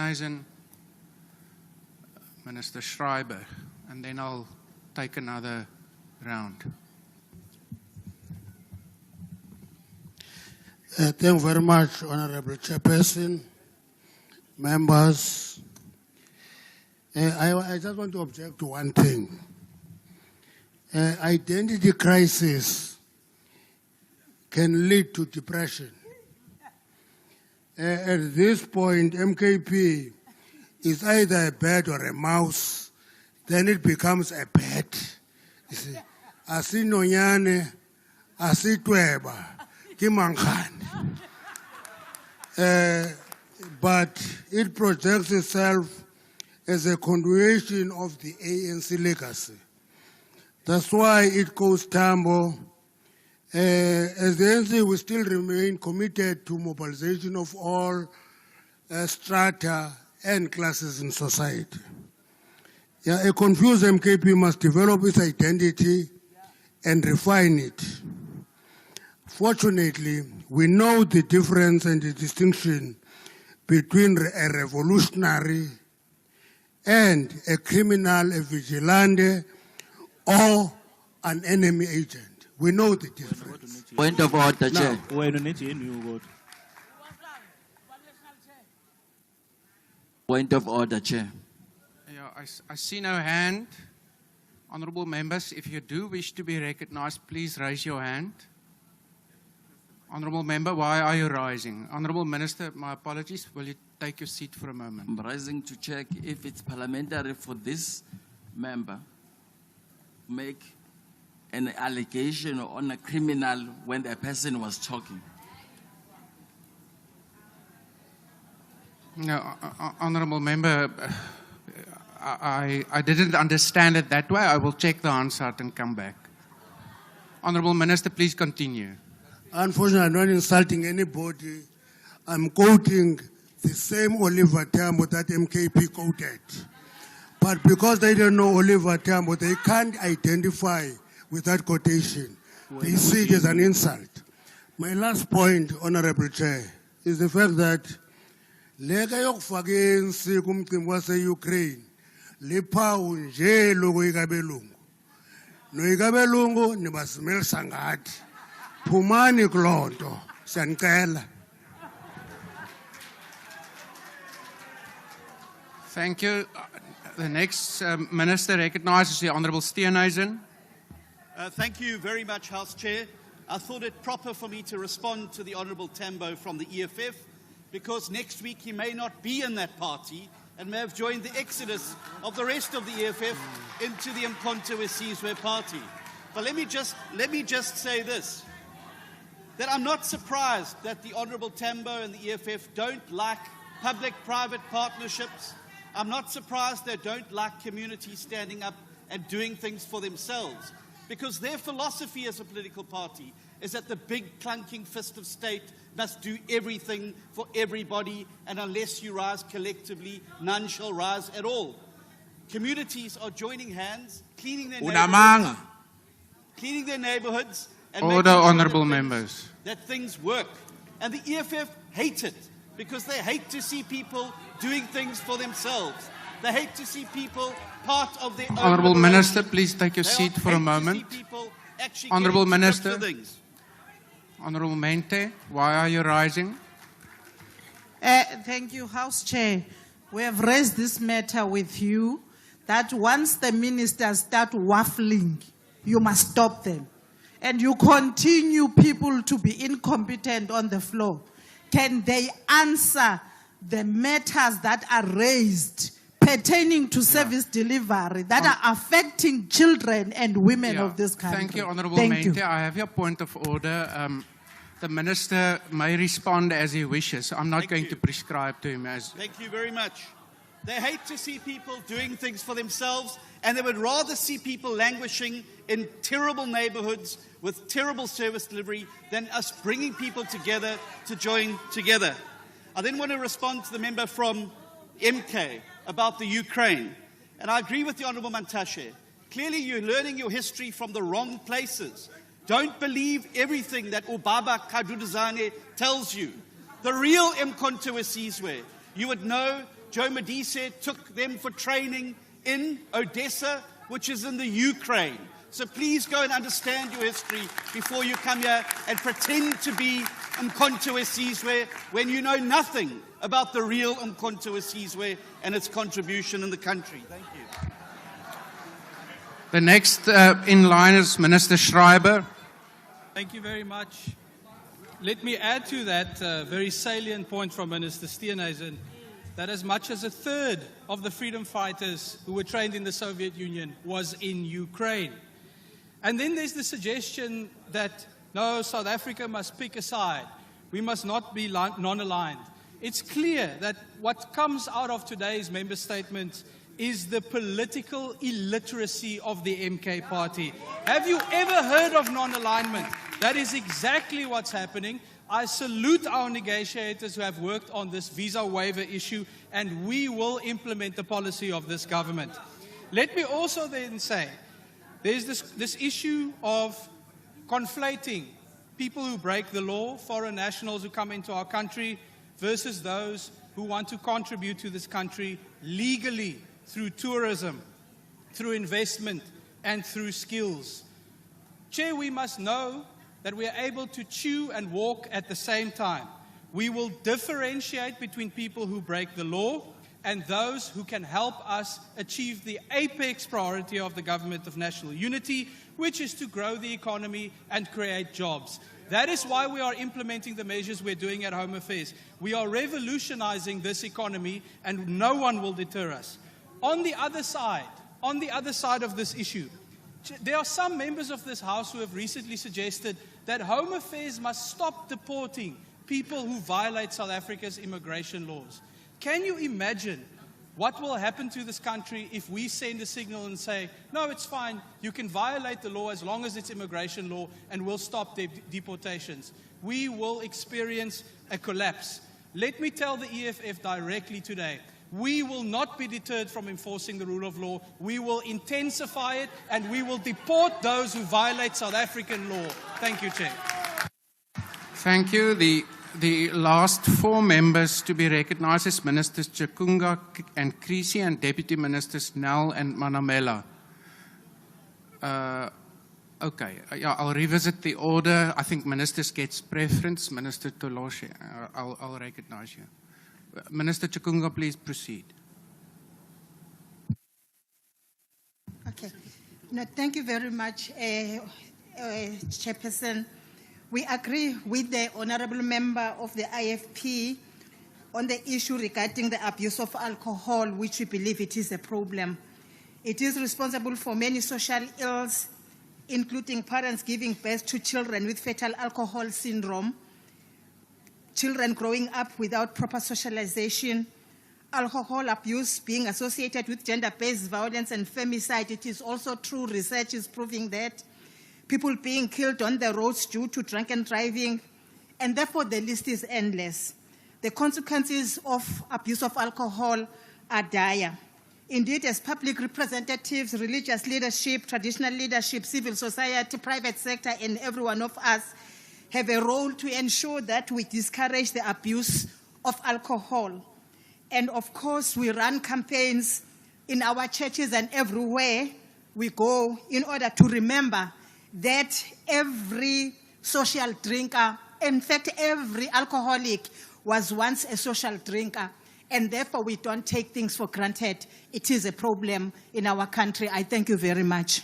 Eisen, Minister Schreiber, and then I'll take another round. Thank you very much, Honorable Chairperson, members. I just want to object to one thing. Identity crisis can lead to depression. At this point, MKP is either a bird or a mouse, then it becomes a pet. You see, asinonyane, asitweba, kimangkhani. But it projects itself as a continuation of the ANC legacy. That's why it goes tambo. As the ANC, we still remain committed to mobilization of all strata and classes in society. Yeah, a confused MKP must develop its identity and refine it. Fortunately, we know the difference and the distinction between a revolutionary and a criminal, a vigilante, or an enemy agent. We know the difference. Point of order, Chair. Point of order, Chair. Yeah, I see no hand. Honourable members, if you do wish to be recognized, please raise your hand. Honourable member, why are you rising? Honourable Minister, my apologies. Will you take your seat for a moment? I'm rising to check if it's parliamentary for this member to make an allegation on a criminal when the person was talking. No, Honourable member, I didn't understand it that way. I will check the Hansard and come back. Honourable Minister, please continue. Unfortunately, I'm not insulting anybody. I'm quoting the same Oliver Tambo that MKP quoted. But because they don't know Oliver Tambo, they can't identify with that quotation. They see it as an insult. My last point, Honorable Chair, is the fact that lega yokufaka ANC kumcimbi wase-Ukraine liphawu nje lokuyikabelungu. Noyikabelungu nibasimilisa ngathi. Phumani kuloo nto, siyanicela. Thank you. The next Minister recognized is the Honourable Steenhuisen. Thank you very much, House Chair. I thought it proper for me to respond to the Honourable Tambo from the EFF because next week he may not be in that party and may have joined the exodus of the rest of the EFF into the Umkhonto weSizwe party. But let me just say this, that I'm not surprised that the Honourable Tambo and the EFF don't like public-private partnerships. I'm not surprised they don't like communities standing up and doing things for themselves, because their philosophy as a political party is that the big clunking fist of state must do everything for everybody, and unless you rise collectively, none shall rise at all. Communities are joining hands, cleaning their neighborhoods, and Order, honourable members. That things work. And the EFF hate it because they hate to see people doing things for themselves. They hate to see people part of their own. Honourable Minister, please take your seat for a moment. Honourable Minister. Honourable Mente, why are you rising? Thank you, House Chair. We have raised this matter with you that once the ministers start waffling, you must stop them. And you continue people to be incompetent on the floor. Can they answer the matters that are raised pertaining to service delivery that are affecting children and women of this country? Thank you, Honourable Mente. I have your point of order. The Minister may respond as he wishes. I'm not going to prescribe to him as... Thank you very much. They hate to see people doing things for themselves, and they would rather see people languishing in terrible neighborhoods with terrible service delivery than us bringing people together to join together. I then want to respond to the member from MK about the Ukraine. And I agree with the Honourable Mantashe. Clearly you're learning your history from the wrong places. Don't believe everything that Ubaba Kaduduzane tells you. The real Umkhonto weSizwe, you would know, Joe Medici took them for training in Odessa, which is in the Ukraine. So please go and understand your history before you come here and pretend to be Umkhonto we Sizwe when you know nothing about the real Umkhonto we Sizwe and its contribution in the country. Thank you. The next in line is Minister Schreiber. Thank you very much. Let me add to that very salient point from Minister Steenhuisen that as much as a third of the freedom fighters who were trained in the Soviet Union was in Ukraine. And then there's the suggestion that, no, South Africa must pick a side. We must not be non-aligned. It's clear that what comes out of today's member statement is the political illiteracy of the MK party. Have you ever heard of non-alignment? That is exactly what's happening. I salute our negotiators who have worked on this visa waiver issue, and we will implement the policy of this government. Let me also then say, there's this issue of conflating people who break the law, foreign nationals who come into our country, versus those who want to contribute to this country legally through tourism, through investment, and through skills. Chair, we must know that we are able to chew and walk at the same time. We will differentiate between people who break the law and those who can help us achieve the apex priority of the Government of National Unity, which is to grow the economy and create jobs. That is why we are implementing the measures we're doing at Home Affairs. We are revolutionizing this economy, and no one will deter us. On the other side of this issue, there are some members of this House who have recently suggested that Home Affairs must stop deporting people who violate South Africa's immigration laws. Can you imagine what will happen to this country if we send a signal and say, no, it's fine, you can violate the law as long as it's immigration law, and we'll stop deportations? We will experience a collapse. Let me tell the EFF directly today, we will not be deterred from enforcing the rule of law. We will intensify it, and we will deport those who violate South African law. Thank you, Chair. Thank you. The last four members to be recognized is Ministers Chikunga and Creasy and Deputy Ministers Nel and Manamela. Okay, yeah, I'll revisit the order. I think Ministers gets preference. Minister Toloshe, I'll recognize you. Minister Chikunga, please proceed. Okay. No, thank you very much, Chairperson. We agree with the Honourable Member of the IFP on the issue regarding the abuse of alcohol, which we believe it is a problem. It is responsible for many social ills, including parents giving birth to children with fetal alcohol syndrome, children growing up without proper socialization, alcohol abuse being associated with gender-based violence and femicide. It is also true, research is proving that. People being killed on the roads due to drunken driving, and therefore the list is endless. The consequences of abuse of alcohol are dire. Indeed, as public representatives, religious leadership, traditional leadership, civil society, private sector, and every one of us have a role to ensure that we discourage the abuse of alcohol. And of course, we run campaigns in our churches and everywhere we go in order to remember that every social drinker, in fact, every alcoholic was once a social drinker, and therefore we don't take things for granted. It is a problem in our country. I thank you very much.